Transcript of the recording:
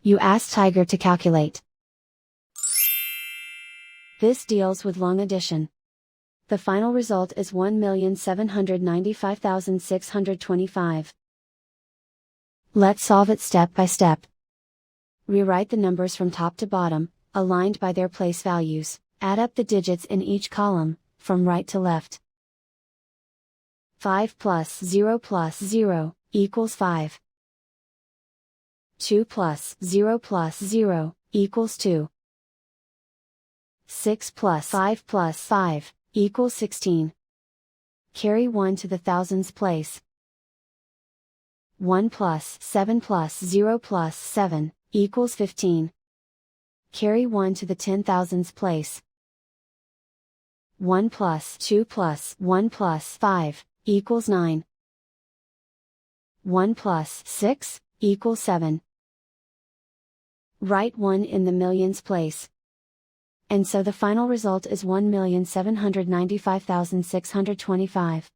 You ask Tiger to calculate. This deals with long addition. The final result is 1,795,625. Let's solve it step by step. Rewrite the numbers from top to bottom, aligned by their place values. Add up the digits in each column, from right to left. 5 plus 0 equals 5. 2 plus 0 equals 2. 6 plus 5 equals 16. Carry 1 to the thousands place. 1 plus 7 equals 15. Carry 1 to the 10,000s place. 1 plus 2 plus 5 equals 9. 1 plus 6 equals 7. Write 1 in the millions place. And so the final result is 1,795,625.